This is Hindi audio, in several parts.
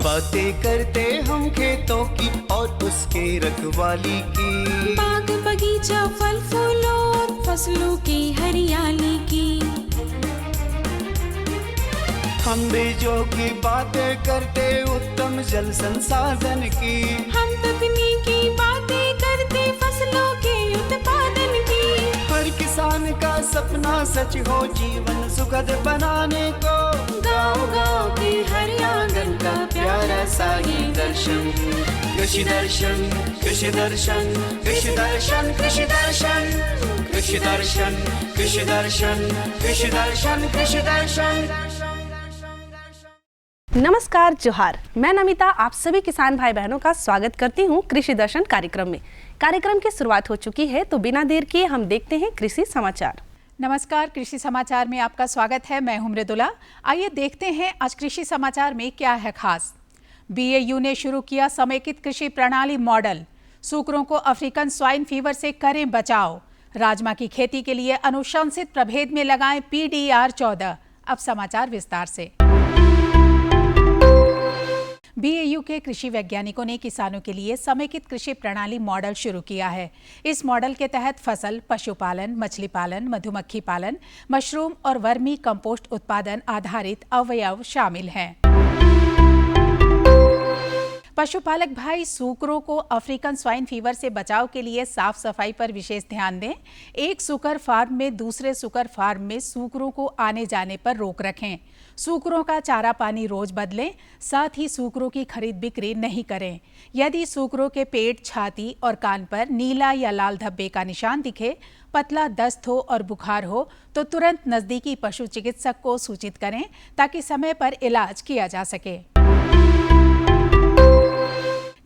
बातें करते हम खेतों की और उसके रखवाली की, बाग बगीचा फल फूलों और फसलों की हरियाली की। हम बीजों की बातें करते उत्तम जल संसाधन की, हम तकनीकी बातें करते फसलों के उत्पादन की। हर किसान का सपना सच हो जीवन सुखद बनाने को, गाँव-गाँव के हर आंगन का प्यारा सा ये दर्शन। कृषि दर्शन, कृषि दर्शन, कृषि दर्शन, कृषि दर्शन, कृषि दर्शन, कृषि दर्शन, कृषि दर्शन, कृषि दर्शन। नमस्कार, जोहार। मैं नमिता आप सभी किसान भाई बहनों का स्वागत करती हूँ कृषि दर्शन कार्यक्रम में। कार्यक्रम की शुरुआत हो चुकी है, तो बिना देर किए हम देखते हैं कृषि समाचार। नमस्कार, कृषि समाचार में आपका स्वागत है। मैं हूं मृदुला। आइए देखते हैं आज कृषि समाचार में क्या है खास। बीएयू ने शुरू किया समेकित कृषि प्रणाली मॉडल। सूकरों को अफ्रीकन स्वाइन फीवर से करें बचाव। राजमा की खेती के लिए अनुशंसित प्रभेद में लगाएं PDR 14। अब समाचार विस्तार से। बीएयू के कृषि वैज्ञानिकों ने किसानों के लिए समेकित कृषि प्रणाली मॉडल शुरू किया है। इस मॉडल के तहत फसल, पशुपालन, मछली पालन, मधुमक्खी पालन, मशरूम और वर्मी कंपोस्ट उत्पादन आधारित अवयव शामिल हैं। पशुपालक भाई सूकरों को अफ्रीकन स्वाइन फीवर से बचाव के लिए साफ सफाई पर विशेष ध्यान दें। एक सूकर फार्म में दूसरे सूकर फार्म में सूकरों को आने जाने पर रोक रखें। सूकरों का चारा पानी रोज बदलें। साथ ही सूकरों की खरीद बिक्री नहीं करें। यदि सूकरों के पेट, छाती और कान पर नीला या लाल धब्बे का निशान दिखे, पतला दस्त हो और बुखार हो तो तुरंत नजदीकी पशु चिकित्सक को सूचित करें ताकि समय पर इलाज किया जा सके।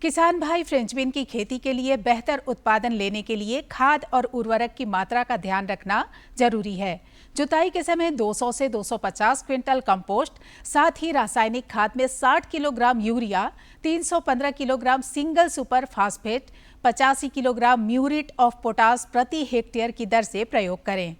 किसान भाई फ्रेंच बीन की खेती के लिए बेहतर उत्पादन लेने के लिए खाद और उर्वरक की मात्रा का ध्यान रखना जरूरी है। जुताई के समय 200 से 250 क्विंटल कंपोस्ट, साथ ही रासायनिक खाद में 60 kilogram urea, 315 kilogram single super phosphate, 85 kilogram muriate of potash प्रति हेक्टेयर की दर से प्रयोग करें।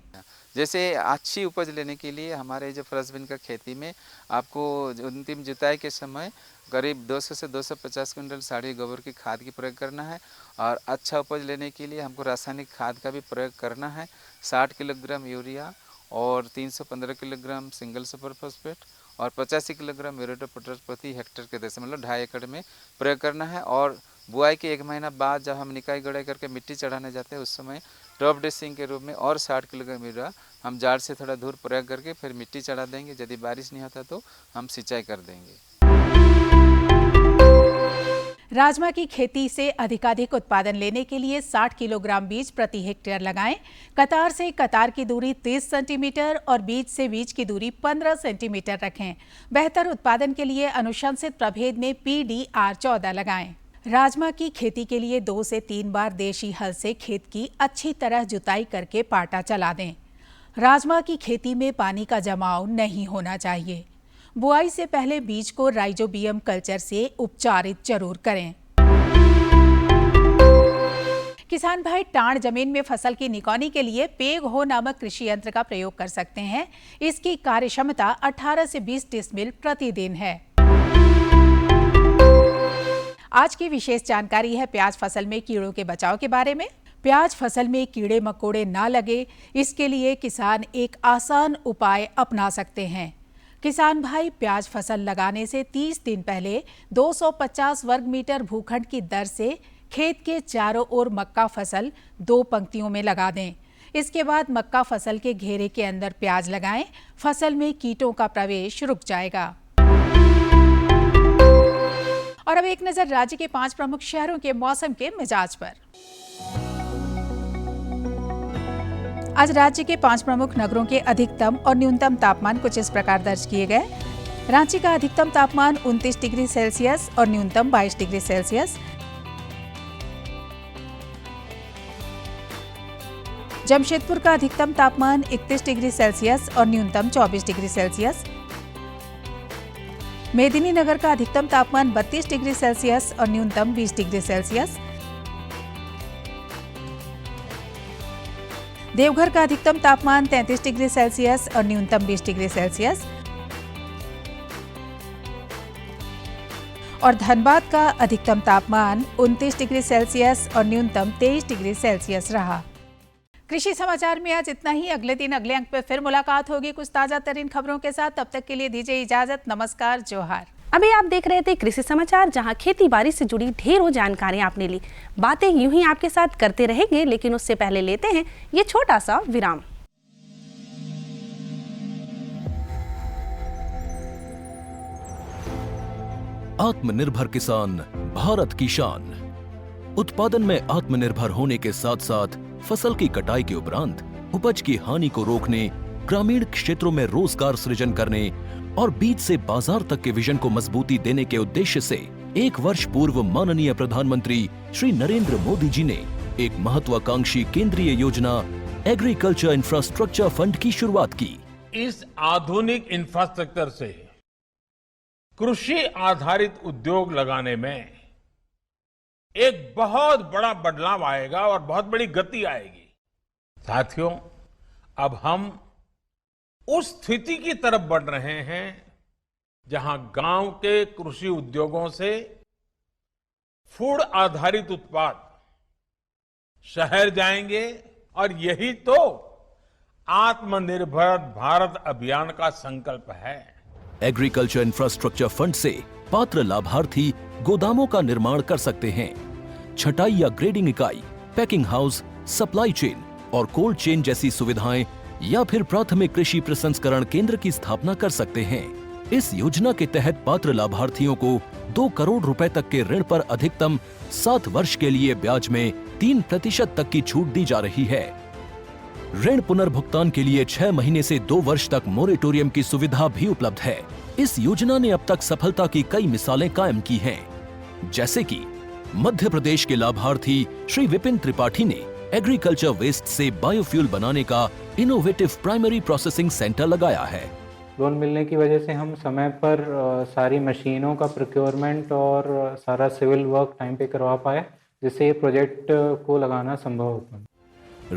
जैसे अच्छी उपज लेने के लिए हमारे जो फ्रेंच बीन का खेती में आपको अंतिम जुताई के समय करीब 200 से 250 क्विंटल साड़ी गोबर की खाद की प्रयोग करना है। और अच्छा उपज लेने के लिए हमको रासायनिक खाद का भी प्रयोग करना है। 60 किलोग्राम यूरिया और 315 किलोग्राम सिंगल सुपर फॉस्फेट और 85 किलोग्राम म्यूरेट ऑफ पोटाश प्रति हेक्टेयर के दर से मतलब 2.5 एकड़ में प्रयोग करना है। और बुआई के 1 महीना बाद जब हम निकाई गुड़ाई करके मिट्टी चढ़ाने जाते हैं उस समय टॉप ड्रेसिंग के रूप में और 60 किलोग्राम यूरिया हम जाड़ से थोड़ा दूर प्रयोग करके फिर मिट्टी चढ़ा देंगे। यदि बारिश नहीं होता तो हम सिंचाई कर देंगे। राजमा की खेती से अधिकाधिक उत्पादन लेने के लिए 60 किलोग्राम बीज प्रति हेक्टेयर लगाएं। कतार से कतार की दूरी 30 सेंटीमीटर और बीज से बीज की दूरी 15 सेंटीमीटर रखें। बेहतर उत्पादन के लिए अनुशंसित प्रभेद में PDR 14 लगाएं। राजमा की खेती के लिए 2 से 3 बार देशी हल से खेत की अच्छी तरह जुताई करके पाटा चला दें। राजमा की खेती में पानी का जमाव नहीं होना चाहिए। बुआई से पहले बीज को राइजोबियम कल्चर से उपचारित जरूर करें। किसान भाई टाण जमीन में फसल की निकौनी के लिए पेग हो नामक कृषि यंत्र का प्रयोग कर सकते हैं। इसकी कार्यक्षमता 18 से 20 डिसमिल प्रतिदिन है। आज की विशेष जानकारी है प्याज फसल में कीड़ों के बचाव के बारे में। प्याज फसल में कीड़े मकोड़े ना लगे, इसके लिए किसान एक आसान उपाय अपना सकते हैं। किसान भाई प्याज फसल लगाने से 30 दिन पहले 250 वर्ग मीटर भूखंड की दर से खेत के चारों ओर मक्का फसल 2 पंक्तियों में लगा दें। इसके बाद मक्का फसल के घेरे के अंदर प्याज लगाएं। फसल में कीटों का प्रवेश रुक जाएगा। और अब एक नजर राज्य के 5 प्रमुख शहरों के मौसम के मिजाज पर। आज राज्य के 5 प्रमुख नगरों के अधिकतम और न्यूनतम तापमान कुछ इस प्रकार दर्ज किए गए। रांची का अधिकतम तापमान 29 डिग्री सेल्सियस और न्यूनतम 22 डिग्री सेल्सियस। जमशेदपुर का अधिकतम तापमान 31 डिग्री सेल्सियस और न्यूनतम 24 डिग्री सेल्सियस। मेदिनीनगर का अधिकतम तापमान 32 डिग्री सेल्सियस और न्यूनतम 20 डिग्री सेल्सियस। देवघर का अधिकतम तापमान 33 डिग्री सेल्सियस और न्यूनतम 20 डिग्री सेल्सियस और धनबाद का अधिकतम तापमान 29 डिग्री सेल्सियस और न्यूनतम 23 डिग्री सेल्सियस रहा। कृषि समाचार में आज इतना ही। अगले दिन अगले अंक पे फिर मुलाकात होगी कुछ ताजा तरीन खबरों के साथ। तब तक के लिए दीजिए इजाजत। नमस्कार, जोहार। अभी आप देख रहे थे कृषि समाचार, जहां खेती बाड़ी से जुड़ी ढेरों जानकारियां आपने ली। बातें यूं ही आपके साथ करते रहेंगे, लेकिन उससे पहले लेते हैं ये छोटा सा विराम। आत्मनिर्भर किसान भारत की शान। उत्पादन में आत्मनिर्भर होने के साथ साथ फसल की कटाई के उपरांत उपज की हानि को रोकने, ग्रामीण क्षेत्रों में रोजगार सृजन करने और बीज से बाजार तक के विजन को मजबूती देने के उद्देश्य से 1 वर्ष पूर्व माननीय प्रधानमंत्री श्री नरेंद्र मोदी जी ने एक महत्वाकांक्षी केंद्रीय योजना एग्रीकल्चर इंफ्रास्ट्रक्चर फंड की शुरुआत की। इस आधुनिक इंफ्रास्ट्रक्चर से कृषि आधारित उद्योग लगाने में एक बहुत बड़ा बदलाव आएगा और बहुत बड़ी गति आएगी। साथियों, अब हम उस स्थिति की तरफ बढ़ रहे हैं जहां गांव के कृषि उद्योगों से फूड आधारित उत्पाद शहर जाएंगे और यही तो आत्मनिर्भर भारत अभियान का संकल्प है। एग्रीकल्चर इंफ्रास्ट्रक्चर फंड से पात्र लाभार्थी गोदामों का निर्माण कर सकते हैं, छटाई या ग्रेडिंग इकाई, पैकिंग हाउस, सप्लाई चेन और कोल्ड चेन जैसी सुविधाएं या फिर प्राथमिक कृषि प्रसंस्करण केंद्र की स्थापना कर सकते हैं। इस योजना के तहत पात्र लाभार्थियों को 2 करोड़ रुपए तक के ऋण पर अधिकतम 7 वर्ष के लिए ब्याज में 3% तक की छूट दी जा रही है। ऋण पुनर्भुगतान के लिए 6 महीने से 2 वर्ष तक मोरेटोरियम की सुविधा भी उपलब्ध है। इस योजना ने अब तक सफलता की कई मिसालें कायम की हैं, जैसे कि मध्य प्रदेश के लाभार्थी श्री विपिन त्रिपाठी ने एग्रीकल्चर वेस्ट से बायोफ्यूल बनाने का इनोवेटिव प्राइमरी प्रोसेसिंग सेंटर लगाया है। लोन मिलने की वजह से हम समय पर सारी मशीनों का प्रोक्योरमेंट और सारा सिविल वर्क टाइम पे करवा पाए, जिससे ये प्रोजेक्ट को लगाना संभव हो पाया।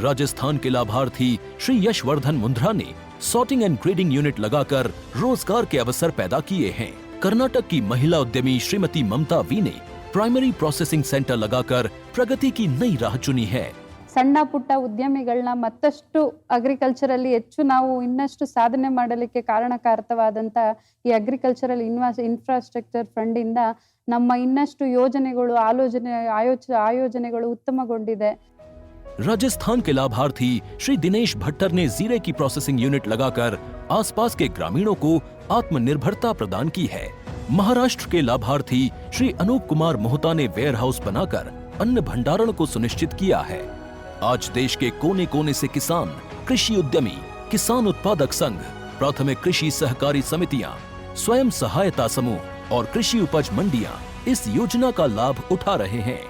राजस्थान के लाभार्थी श्री यशवर्धन मुंद्रा ने सॉर्टिंग एंड ग्रेडिंग यूनिट लगाकर रोजगार के अवसर पैदा किए हैं। कर्नाटक की महिला उद्यमी श्रीमती ममता वी ने प्राइमरी प्रोसेसिंग सेंटर लगाकर प्रगति की नई राह चुनी है। ಸಣ್ಣ ಪುಟ್ಟ ಉದ್ಯಮಿಗಳನ್ನ ಮತ್ತಷ್ಟು ಅಗ್ರಿಕಲ್ಚರಲ್ಲಿ ಹೆಚ್ಚು ನಾವು ಇನ್ನಷ್ಟು ಸಾಧನೆ ಮಾಡಲಿಕ್ಕೆ ಕಾರಣಕಾರಕವಾದಂತ ಈ ಅಗ್ರಿಕಲ್ಚರಲ್ ಇನ್ಫ್ರಾಸ್ಟ್ರಕ್ಚರ್ ಫಂಡ್ ಇಂದ ನಮ್ಮ ಇನ್ನಷ್ಟು ಯೋಜನೆಗಳು ಆಯೋಜನೆಗಳು ಉತ್ತಮಗೊಂಡಿದೆ। राजस्थान के लाभार्थी श्री दिनेश भट्टर ने जीरे की प्रोसेसिंग यूनिट लगाकर आसपास के ग्रामीणों को आत्मनिर्भरता प्रदान की है। महाराष्ट्र के लाभार्थी श्री अनूप कुमार मोहता ने वेयर हाउस बनाकर अन्न भंडारण को सुनिश्चित किया है। आज देश के कोने कोने से किसान, कृषि उद्यमी, किसान उत्पादक संघ, प्राथमिक कृषि सहकारी समितियां, स्वयं सहायता समूह और कृषि उपज मंडियां इस योजना का लाभ उठा रहे हैं।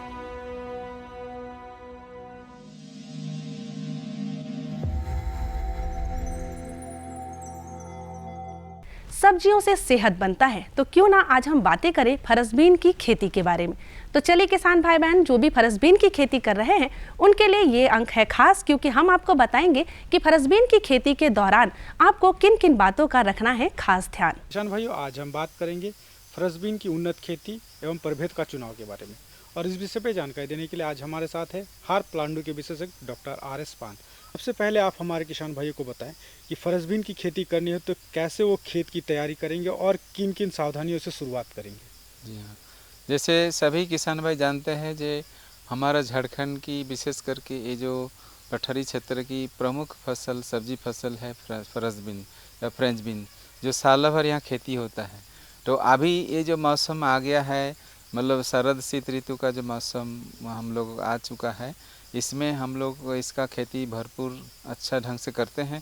सब्जियों से सेहत बनता है, तो क्यों ना आज हम बातें करें फरसबीन की खेती के बारे में। तो चलिए किसान भाई बहन जो भी फरसबीन की खेती कर रहे हैं उनके लिए ये अंक है खास, क्योंकि हम आपको बताएंगे कि फरसबीन की खेती के दौरान आपको किन किन बातों का रखना है खास ध्यान। किसान भाइयों, आज हम बात करेंगे फरसबीन की उन्नत खेती एवं प्रभेद का चुनाव के बारे में, और इस विषय पर जानकारी देने के लिए आज हमारे साथ है हार प्लांटू के विशेषज्ञ डॉक्टर RS पान। सबसे पहले आप हमारे किसान भाइयों को बताएं कि फरसबीन की खेती करनी है तो कैसे वो खेत की तैयारी करेंगे और किन किन सावधानियों से शुरुआत करेंगे। जी हाँ, जैसे सभी किसान भाई जानते हैं जो हमारा झारखंड की विशेष करके ये जो पठारी क्षेत्र की प्रमुख फसल सब्जी फसल है फरसबीन या फ्रेंच बीन, जो साल भर यहाँ खेती होता है। तो अभी ये जो मौसम आ गया है, मतलब शरद शीत ऋतु का जो मौसम हम लोग आ चुका है, इसमें हम लोग इसका खेती भरपूर अच्छा ढंग से करते हैं।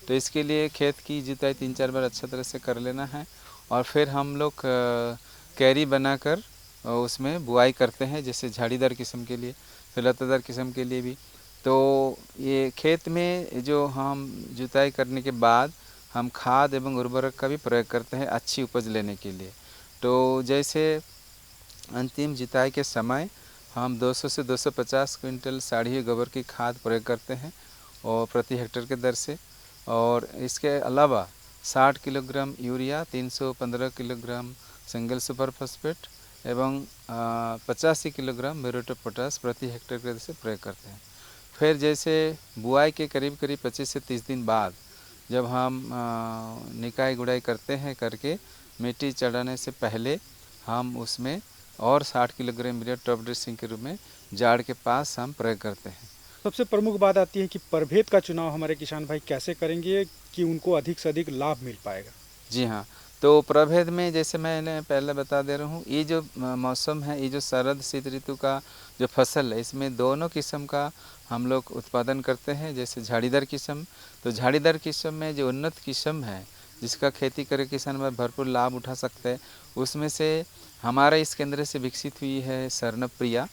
तो इसके लिए खेत की जुताई 3-4 बार अच्छा तरह से कर लेना है, और फिर हम लोग कैरी बनाकर उसमें बुआई करते हैं, जैसे झाड़ीदार किस्म के लिए, फिर लतादार किस्म के लिए भी। तो ये खेत में जो हम जुताई करने के बाद हम खाद एवं उर्वरक का भी प्रयोग करते हैं अच्छी उपज लेने के लिए। तो जैसे अंतिम जुताई के समय हम 200 से 250 क्विंटल साढ़ी गोबर की खाद प्रयोग करते हैं, और प्रति हेक्टेयर के दर से, और इसके अलावा 60 kilogram urea, 315 kilogram single super phosphate एवं 85 किलोग्राम म्यूरेट ऑफ पोटाश प्रति हेक्टेयर के दर से प्रयोग करते हैं। फिर जैसे बुआई के करीब 25 से 30 दिन बाद जब हम निकाई गुड़ाई करते हैं, करके मिट्टी चढ़ाने से पहले हम उसमें और 60 किलोग्राम यूरिया टॉप ड्रेसिंग के रूप में जाड़ के पास हम प्रयोग करते हैं। सबसे प्रमुख बात आती है कि प्रभेद का चुनाव हमारे किसान भाई कैसे करेंगे कि उनको अधिक से अधिक लाभ मिल पाएगा। जी हाँ, तो प्रभेद में जैसे मैंने पहले बता दे रहा हूँ, ये जो मौसम है, ये जो शरद शीत ऋतु का जो फसल है, इसमें दोनों किस्म का हम लोग उत्पादन करते हैं। जैसे झाड़ीदार किस्म, तो झाड़ीदार किस्म में जो उन्नत किस्म है जिसका खेती करके किसान में भरपूर लाभ उठा सकते हैं, उसमें से हमारे इस केंद्र से विकसित हुई है स्वर्णप्रिया,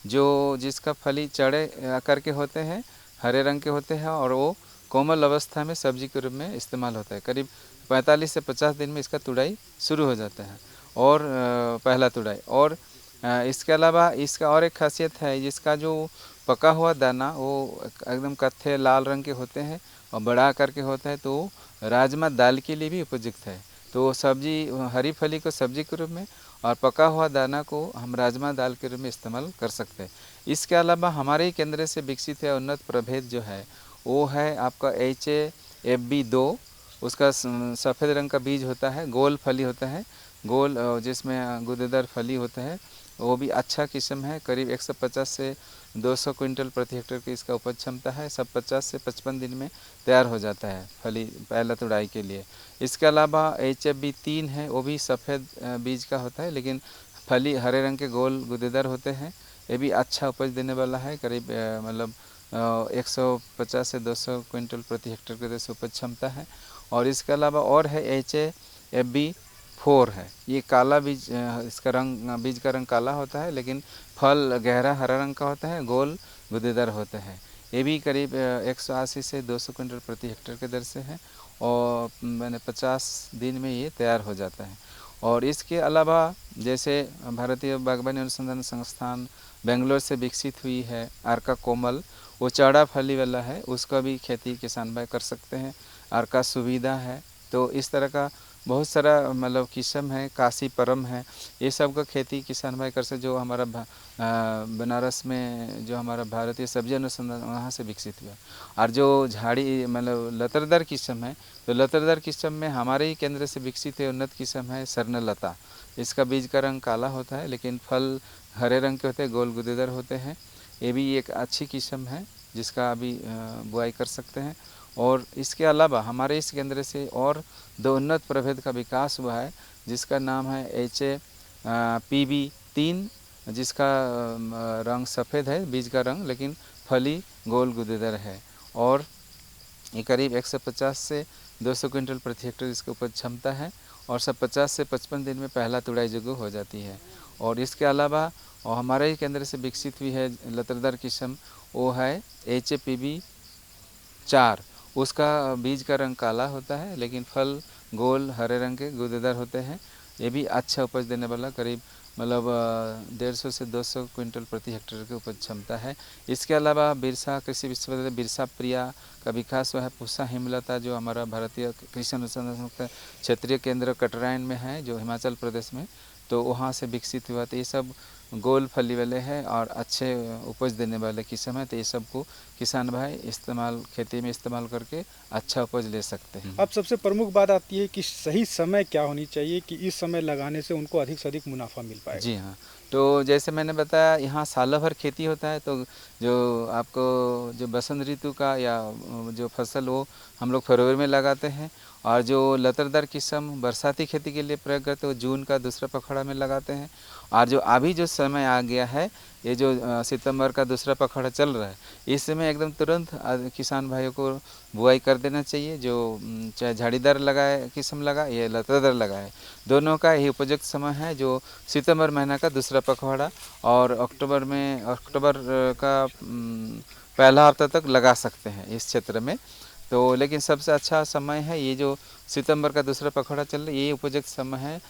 जो जिसका फली चढ़े आकार के होते हैं, हरे रंग के होते हैं और वो कोमल अवस्था में सब्जी के रूप में इस्तेमाल होता है। करीब 45 से 50 दिन में इसका तुड़ाई शुरू हो जाता है और पहला तुड़ाई। और इसके अलावा इसका और एक खासियत है, जिसका जो पका हुआ दाना वो एकदम कत्थे लाल रंग के होते हैं और बड़ा आकार के होता है, तो राजमा दाल के लिए भी उपयुक्त है। तो सब्जी, हरी फली को सब्जी के रूप में और पका हुआ दाना को हम राजमा दाल के रूप में इस्तेमाल कर सकते हैं। इसके अलावा हमारे ही केंद्र से विकसित है उन्नत प्रभेद जो है, वो है आपका HAFB2। उसका सफ़ेद रंग का बीज होता है, गोल फली होता है, गोल जिसमें गुदेदार फली होता है, वो भी अच्छा किस्म है। करीब 150 से 200 क्विंटल प्रति हेक्टेयर की इसका उपज क्षमता है। सब 50 से 55 दिन में तैयार हो जाता है फली पहला तुड़ाई के लिए। इसके अलावा HFB3 है, वो भी सफ़ेद बीज का होता है, लेकिन फली हरे रंग के गोल गुदेदार होते हैं। ये भी अच्छा उपज देने वाला है। करीब मतलब 150 से 200 क्विंटल प्रति हेक्टेयर के जैसे उपज क्षमता है। और इसके अलावा और है HAFB4 है, ये काला बीज, इसका रंग, बीज का रंग काला होता है, लेकिन फल गहरा हरा रंग का होता है, गोल गुदेदार होते हैं। ये भी करीब 180 से 200 क्विंटल प्रति हेक्टेयर के दर से है और मैंने 50 दिन में ये तैयार हो जाता है। और इसके अलावा जैसे भारतीय बागवानी अनुसंधान संस्थान बेंगलोर से विकसित हुई है आर्का कोमल, वो चौड़ा फली वाला है, उसका भी खेती किसान भाई कर सकते हैं। आर्का सुविधा है, तो इस तरह का बहुत सारा मतलब किस्म है, काशी परम है, ये सब का खेती किसान भाई कर सकते। जो हमारा बनारस में जो हमारा भारतीय सब्जी अनुसंधान वहाँ से विकसित हुआ। और जो झाड़ी मतलब लतरदार किस्म है, तो लतरदार किस्म में हमारे ही केंद्र से विकसित है उन्नत किस्म है स्वर्णलता। इसका बीज का रंग काला होता है, लेकिन फल हरे रंग के होते हैं, गोल गुदेदार होते हैं। ये भी एक अच्छी किस्म है जिसका अभी बुआई कर सकते हैं। और इसके अलावा हमारे इस केंद्र से और 2 उन्नत प्रभेद का विकास हुआ है, जिसका नाम है HAPB3, जिसका रंग सफ़ेद है बीज का रंग, लेकिन फली गोल गुदेदार है। और ये करीब 150 से 200 क्विंटल प्रति हेक्टेयर इसकी उपज क्षमता है और सब 50 से 55 दिन में पहला तुड़ाई जोग्य हो जाती है। और इसके अलावा और हमारे ही केंद्र से विकसित हुई है लतरदार किस्म, वो है HAPB4। उसका बीज का रंग काला होता है, लेकिन फल गोल हरे रंग के गुदेदार होते हैं। ये भी अच्छा उपज देने वाला, करीब मतलब 150 से 200 क्विंटल प्रति हेक्टेयर की उपज क्षमता है। इसके अलावा बिरसा कृषि विश्वविद्यालय बिरसा प्रिया का विकास हुआ है। पूसा हिमलता जो हमारा भारतीय कृषि अनुसंधान क्षेत्रीय केंद्र कटरायन में है, जो हिमाचल प्रदेश में, तो वहाँ से विकसित हुआ। तो ये सब गोल फली वाले हैं और अच्छे उपज देने वाले किस्म है। तो ये सब को किसान भाई इस्तेमाल खेती में इस्तेमाल करके अच्छा उपज ले सकते हैं। अब सबसे प्रमुख बात आती है कि सही समय क्या होनी चाहिए कि इस समय लगाने से उनको अधिक से अधिक मुनाफा मिल पाए। जी हाँ, तो जैसे मैंने बताया यहाँ साल भर खेती होता है। तो जो आपको जो बसंत ऋतु का या जो फसल वो हम लोग फरवरी में लगाते हैं, और जो लतरदार किस्म बरसाती खेती के लिए प्रयोग करते हैं वो जून का दूसरा पखवाड़ा में लगाते हैं। और जो अभी जो समय आ गया है, ये जो सितंबर का दूसरा पखवाड़ा चल रहा है, इस समय एकदम तुरंत किसान भाइयों को बुआई कर देना चाहिए। जो चाहे झाड़ीदार लगाए किस्म लगाए या लतरदार लगाए, दोनों का यही उपयुक्त समय है, जो सितंबर महीना का दूसरा पखवाड़ा और अक्टूबर का पहला हफ्ता तक लगा सकते हैं इस क्षेत्र में। तो लेकिन सबसे अच्छा समय है ये जो सितंबर का दूसरा पखवाड़ा चल रहा है, ये उपयुक्त समय है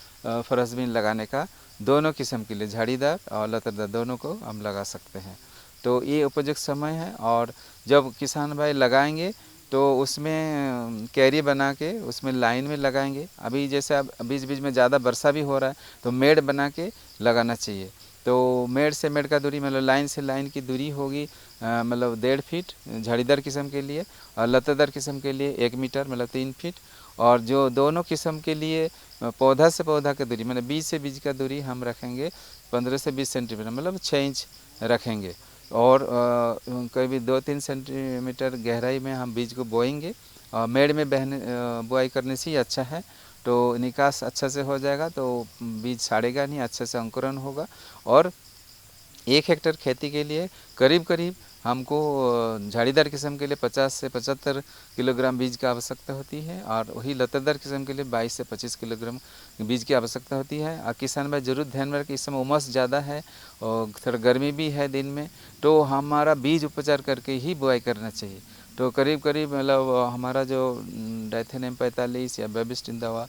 फरसबीन लगाने का। दोनों किस्म के लिए, झाड़ीदार और लतरदार, दोनों को हम लगा सकते हैं। तो ये उपयुक्त समय है। और जब किसान भाई लगाएंगे तो उसमें कैरी बना के उसमें लाइन में लगाएंगे। अभी जैसे अब बीच बीच में ज़्यादा वर्षा भी हो रहा है तो मेड़ बना के लगाना चाहिए। तो मेड़ से मेड़ का दूरी मतलब लाइन से लाइन की दूरी होगी मतलब 1.5 फीट झाड़ीदार किस्म के लिए, और लतेदार किस्म के लिए 1 मीटर मतलब 3 फीट। और जो दोनों किस्म के लिए पौधा से पौधा की दूरी मतलब बीज से बीज का दूरी हम रखेंगे 15 से 20 सेंटीमीटर मतलब 6 इंच रखेंगे। और करीब 2-3 सेंटीमीटर गहराई में हम बीज को बोएंगे। और मेड़ में बुआई करने से ही अच्छा है, तो निकास अच्छा से हो जाएगा, तो बीज साड़ेगा नहीं, अच्छे से अंकुरण होगा। और 1 हेक्टेयर खेती के लिए करीब करीब हमको झाड़ीदार किस्म के लिए 50 से 75 किलोग्राम बीज की आवश्यकता होती है, और वही लतेदार किस्म के लिए 22 से 25 किलोग्राम बीज की आवश्यकता होती है। और किसान भाई जरूर ध्यान में रखें, इस समय उमस ज़्यादा है और थोड़ा गर्मी भी है दिन में, तो हमारा बीज उपचार करके ही बुआई करना चाहिए। तो करीब करीब मतलब हमारा जो डाइथेनियम 45 या बेबिस्टिन दवा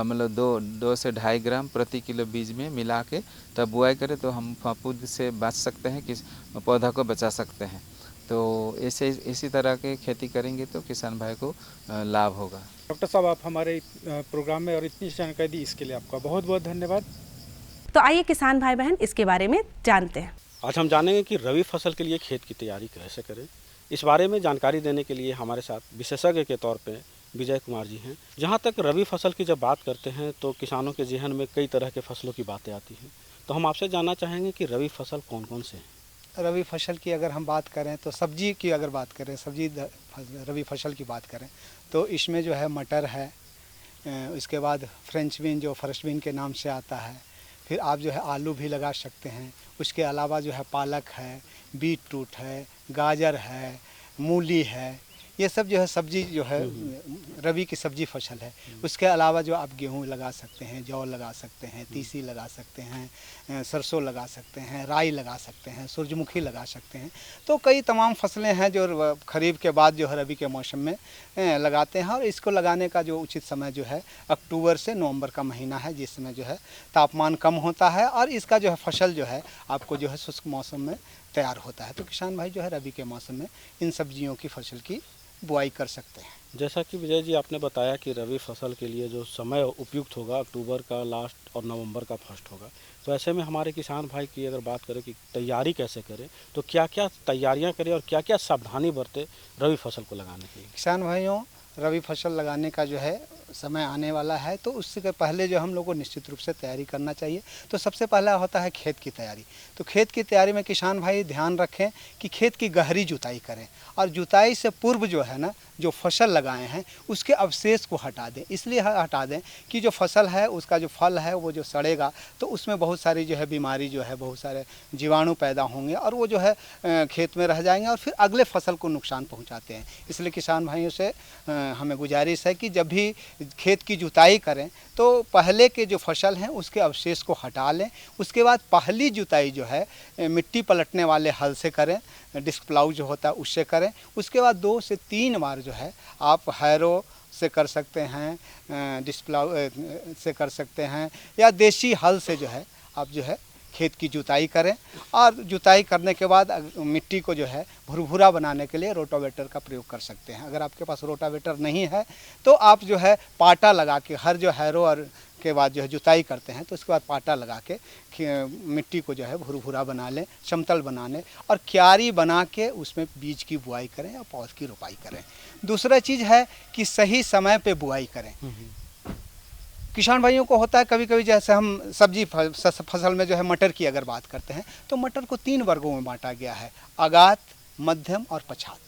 मतलब 2 से 2.5 ग्राम प्रति किलो बीज में मिला के तब बुआई करें तो हम फफूंद से बच सकते हैं, किस पौधा को बचा सकते हैं। तो ऐसे इसी तरह के खेती करेंगे तो किसान भाई को लाभ होगा। डॉक्टर साहब, आप हमारे प्रोग्राम में और इतनी जानकारी दी इसके लिए आपका बहुत बहुत धन्यवाद। तो आइए किसान भाई बहन इसके बारे में जानते हैं। आज हम जानेंगे कि रबी फसल के लिए खेत की तैयारी कैसे करें। इस बारे में जानकारी देने के लिए हमारे साथ विशेषज्ञ के तौर पे विजय कुमार जी हैं। जहाँ तक रबी फसल की जब बात करते हैं तो किसानों के जहन में कई तरह के फसलों की बातें आती हैं, तो हम आपसे जानना चाहेंगे कि रबी फसल कौन कौन से हैं। रबी फसल की अगर हम बात करें तो सब्जी की अगर बात करें, रबी फसल की बात करें तो इसमें जो है मटर है, इसके बाद फ्रेंच बीन जो फर्स्ट बीन के नाम से आता है, फिर आप जो है आलू भी लगा सकते हैं। उसके अलावा जो है पालक है, बीट रूट है, गाजर है, मूली है, ये सब जो है सब्जी जो है रबी की सब्जी फसल है। उसके अलावा जो आप गेहूं लगा सकते हैं, जौ लगा सकते हैं, तीसी लगा सकते हैं, सरसों लगा सकते हैं, राई लगा सकते हैं, सूरजमुखी लगा सकते हैं। तो कई तमाम फसलें हैं जो खरीफ के बाद जो है रबी के मौसम में लगाते हैं। और इसको लगाने का जो उचित समय जो है अक्टूबर से नवंबर का महीना है, जिस समय जो है तापमान कम होता है और इसका जो है फसल जो है आपको जो है शुष्क मौसम में तैयार होता है। तो किसान भाई जो है रबी के मौसम में इन सब्जियों की फसल की बुआई कर सकते हैं। जैसा कि विजय जी आपने बताया कि रबी फसल के लिए जो समय उपयुक्त होगा अक्टूबर का लास्ट और नवंबर का फर्स्ट होगा, तो ऐसे में हमारे किसान भाई की अगर बात करें कि तैयारी कैसे करें, तो क्या क्या तैयारियां करें और क्या क्या सावधानी बरतें रबी फसल को लगाने के लिए। किसान भाइयों, रबी फसल लगाने का जो है समय आने वाला है, तो उससे पहले जो हम लोग को निश्चित रूप से तैयारी करना चाहिए। तो सबसे पहला होता है खेत की तैयारी। तो खेत की तैयारी में किसान भाई ध्यान रखें कि खेत की गहरी जुताई करें, और जुताई से पूर्व जो है ना जो फसल लगाए हैं उसके अवशेष को हटा दें। इसलिए हटा दें कि जो फसल है उसका जो फल है वो जो सड़ेगा तो उसमें बहुत सारी जो है बीमारी जो है, बहुत सारे जीवाणु पैदा होंगे और वो जो है खेत में रह जाएंगे और फिर अगले फसल को नुकसान पहुँचाते हैं। इसलिए किसान भाइयों से हमें गुजारिश है कि जब भी खेत की जुताई करें तो पहले के जो फसल हैं उसके अवशेष को हटा लें। उसके बाद पहली जुताई जो है मिट्टी पलटने वाले हल से करें, डिस्क प्लाऊ जो होता है उससे करें। उसके बाद 2 से 3 बार जो है आप हैरो से कर सकते हैं, डिस्क प्लाऊ से कर सकते हैं, या देसी हल से जो है आप जो है खेत की जुताई करें। और जुताई करने के बाद मिट्टी को जो है भुरभुरा बनाने के लिए रोटावेटर का प्रयोग कर सकते हैं। अगर आपके पास रोटावेटर नहीं है तो आप जो है पाटा लगा के, हर जो हैरो और के बाद जो है जुताई करते हैं तो उसके बाद पाटा लगा के मिट्टी को जो है भुरभुरा बना लें, समतल बना लें और क्यारी बना के उसमें बीज की बुआई करें या पौध की रोपाई करें। दूसरा चीज़ है कि सही समय पे बुआई करें। किसान भाइयों को होता है कभी कभी, जैसे हम सब्जी फसल में जो है मटर की अगर बात करते हैं तो मटर को 3 वर्गों में बांटा गया है, आगात, मध्यम और पछात।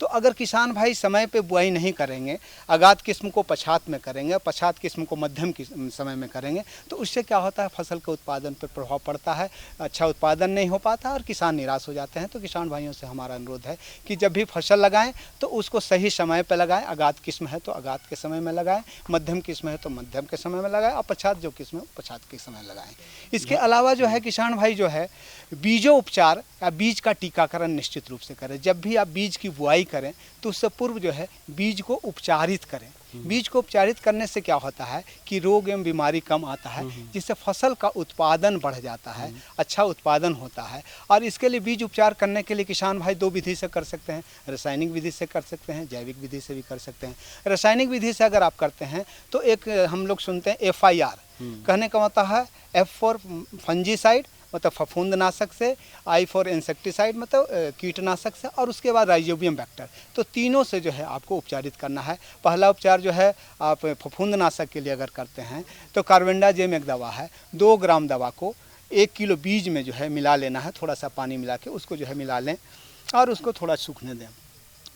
तो अगर किसान भाई समय पे बुआई नहीं करेंगे, आगात किस्म को पछात में करेंगे, पछात किस्म को मध्यम समय में करेंगे, तो उससे क्या होता है फसल के उत्पादन पर प्रभाव पड़ता है, अच्छा उत्पादन नहीं हो पाता और किसान निराश हो जाते हैं। तो किसान भाइयों से हमारा अनुरोध है कि जब भी फसल लगाएं तो उसको सही समय पर लगाएं। आगात किस्म है तो आगात के समय में लगाएं, मध्यम किस्म है तो मध्यम के समय में लगाएं और पछात जो किस्म है पछात के समय लगाएं। इसके अलावा जो है किसान भाई जो है बीजों उपचार या बीज का टीकाकरण निश्चित रूप से करें। जब भी आप बीज की बुआई करें तो उससे पूर्व जो है बीज को उपचारित करें। बीज को उपचारित करने से क्या होता है कि रोग एवं बीमारी कम आता है, जिससे फसल का उत्पादन बढ़ जाता है, अच्छा उत्पादन होता है। और इसके लिए बीज उपचार करने के लिए किसान भाई दो विधि से कर सकते हैं, रासायनिक विधि से कर सकते हैं, जैविक विधि से भी कर सकते हैं। रासायनिक विधि से अगर आप करते हैं तो एक हम लोग सुनते हैं FIR, कहने का मतलब है F फॉर फंजीसाइड मतलब फफूंदनाशक से, I फॉर इंसेक्टिसाइड मतलब कीटनाशक से, और उसके बाद राइजोबियम बैक्टर। तो तीनों से जो है आपको उपचारित करना है। पहला उपचार जो है आप फफूंदनाशक के लिए अगर करते हैं तो कार्बेंडाजिम एक दवा है, 2 ग्राम दवा को 1 किलो बीज में जो है मिला लेना है, थोड़ा सा पानी मिला के उसको जो है मिला लें और उसको थोड़ा सूखने दें।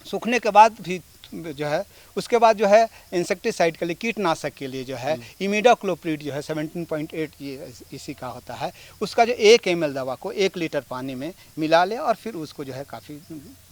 सूखने के बाद भी जो है उसके बाद जो है इंसेक्टिसाइड के लिए, कीटनाशक के लिए जो है इमिडाक्लोप्रिड जो है 17.8 ये इसी का होता है, उसका जो 1 ml दवा को 1 लीटर पानी में मिला लें और फिर उसको जो है काफ़ी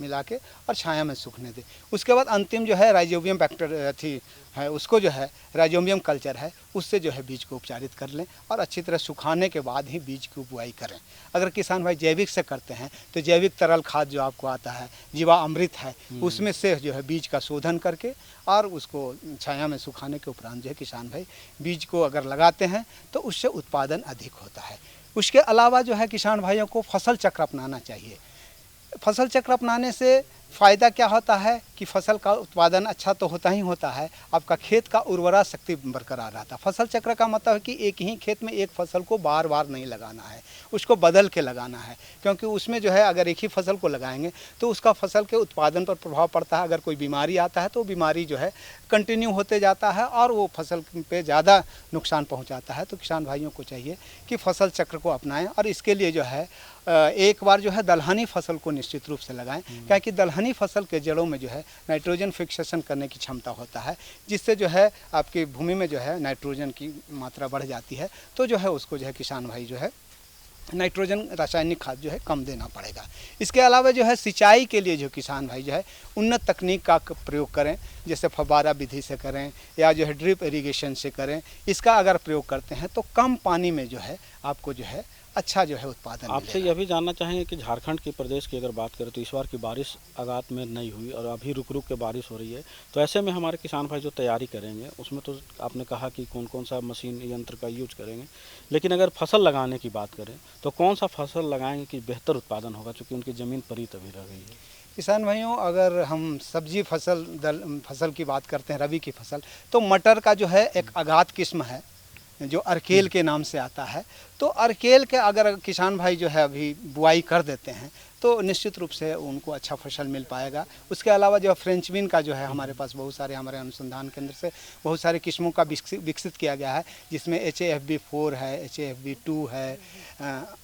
मिला के और छाया में सूखने दें। उसके बाद अंतिम जो है राइजोबियम बैक्टर थी है, उसको जो है राइजोबियम कल्चर है, उससे जो है बीज को उपचारित कर लें और अच्छी तरह सुखाने के बाद ही बीज की बुआई करें। अगर किसान भाई जैविक से करते हैं तो जैविक तरल खाद जो आपको आता है, जीवा अमृत है, उसमें से जो है बीज का शोधन करके और उसको छाया में सुखाने के उपरांत जो है किसान भाई बीज को अगर लगाते हैं तो उससे उत्पादन अधिक होता है। उसके अलावा जो है किसान भाइयों को फसल चक्र अपनाना चाहिए। फसल चक्र अपनाने से फ़ायदा क्या होता है कि फसल का उत्पादन अच्छा तो होता ही होता है, आपका खेत का उर्वरा शक्ति बरकरार रहता है। फसल चक्र का मतलब है कि एक ही खेत में एक फसल को बार बार नहीं लगाना है, उसको बदल के लगाना है, क्योंकि उसमें जो है अगर एक ही फसल को लगाएंगे तो उसका फसल के उत्पादन पर प्रभाव पड़ता है। अगर कोई बीमारी आता है तो बीमारी जो है कंटिन्यू होते जाता है और वो फसल पे ज़्यादा नुकसान पहुँचाता है। तो किसान भाइयों को चाहिए कि फसल चक्र को अपनाएं और इसके लिए जो है एक बार जो है दलहनी फसल को निश्चित रूप से लगाएं, क्योंकि दलहनी फसल के जड़ों में जो है नाइट्रोजन फिक्सेशन करने की क्षमता होता है, जिससे जो है आपकी भूमि में जो है नाइट्रोजन की मात्रा बढ़ जाती है। तो जो है उसको जो है किसान भाई जो है नाइट्रोजन रासायनिक खाद जो है कम देना पड़ेगा। इसके अलावा जो है सिंचाई के लिए जो किसान भाई जो है उन्नत तकनीक का प्रयोग करें, जैसे फव्वारा विधि से करें या जो है ड्रिप इरिगेशन से करें। इसका अगर प्रयोग करते हैं तो कम पानी में जो है आपको जो है अच्छा जो है उत्पादन। आपसे यह भी जानना चाहेंगे कि झारखंड के प्रदेश की अगर बात करें तो इस बार की बारिश आगात में नहीं हुई और अभी रुक रुक के बारिश हो रही है, तो ऐसे में हमारे किसान भाई जो तैयारी करेंगे उसमें तो आपने कहा कि कौन कौन सा मशीन यंत्र का यूज करेंगे, लेकिन अगर फसल लगाने की बात करें तो कौन सा फसल लगाएंगे कि बेहतर उत्पादन होगा, चूँकि उनकी ज़मीन परीत अभी रह गई है। किसान भाइयों, अगर हम सब्जी फसल की बात करते हैं, रबी की फसल, तो मटर का जो है एक आगात किस्म है जो अर्केल के नाम से आता है। तो अर्केल के अगर किसान भाई जो है अभी बुआई कर देते हैं तो निश्चित रूप से उनको अच्छा फसल मिल पाएगा। उसके अलावा जो फ्रेंच बीन का जो है हमारे पास बहुत सारे, हमारे अनुसंधान केंद्र से बहुत सारे किस्मों का विकसित किया गया है, जिसमें HAFB4 है, HAFB2 है,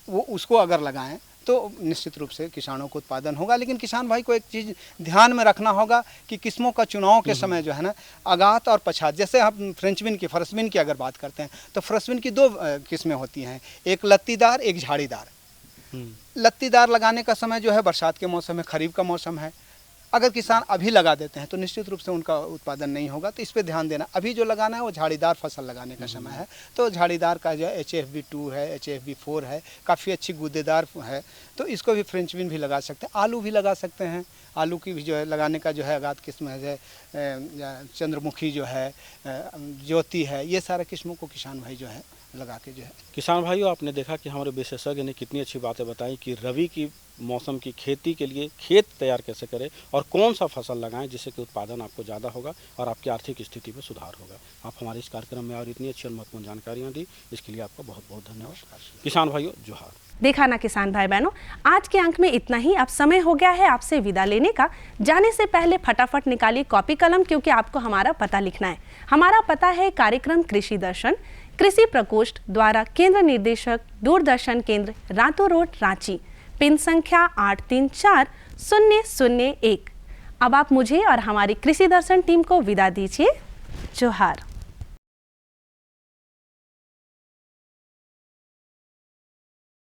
वो उसको अगर लगाएं तो निश्चित रूप से किसानों को उत्पादन होगा। लेकिन किसान भाई को एक चीज़ ध्यान में रखना होगा कि किस्मों का चुनाव के समय जो है ना आगात और पछात, जैसे हम फ्रेंच बीन की, फरसबीन की अगर बात करते हैं तो फरसबीन की 2 किस्में होती हैं, एक लत्तीदार एक झाड़ीदार। लत्तीदार लगाने का समय जो है बरसात के मौसम में, खरीफ का मौसम है। अगर किसान अभी लगा देते हैं तो निश्चित रूप से उनका उत्पादन नहीं होगा, तो इस पे ध्यान देना। अभी जो लगाना है वो झाड़ीदार फसल लगाने का समय है, तो झाड़ीदार का जो HAFB2 है, HAFB4 है, काफ़ी अच्छी गूदेदार है, तो इसको भी फ्रेंच बीन भी लगा सकते हैं। आलू भी लगा सकते हैं, आलू की भी जो है लगाने का जो है आगात किस्म है, चंद्रमुखी जो है, ज्योति है, ये सारे किस्मों को किसान भाई जो है लगा के जो है। किसान भाइयों, आपने देखा कि हमारे विशेषज्ञ ने कितनी अच्छी बातें बताई कि रबी की मौसम की खेती के लिए खेत तैयार कैसे करें और कौन सा फसल लगाएं जिससे कि उत्पादन आपको ज़्यादा होगा और आपकी आर्थिक स्थिति में सुधार होगा। आप हमारे इस कार्यक्रम में और इतनी अच्छी और महत्वपूर्ण जानकारियाँ दी, इसके लिए आपका बहुत बहुत धन्यवाद। किसान भाइयों, जोहार। देखा ना किसान भाई बहनों, आज के अंक में इतना ही। अब समय हो गया है आपसे विदा लेने का। जाने से पहले फटाफट निकालिए कॉपी कलम, क्योंकि आपको हमारा पता लिखना है। हमारा पता है कार्यक्रम कृषि दर्शन, कृषि प्रकोष्ठ द्वारा केंद्र निर्देशक, दूरदर्शन केंद्र, रातों रोड, रांची। पिन संख्या 834001। अब आप मुझे और हमारी कृषि दर्शन टीम को विदा दीजिए। जोहार।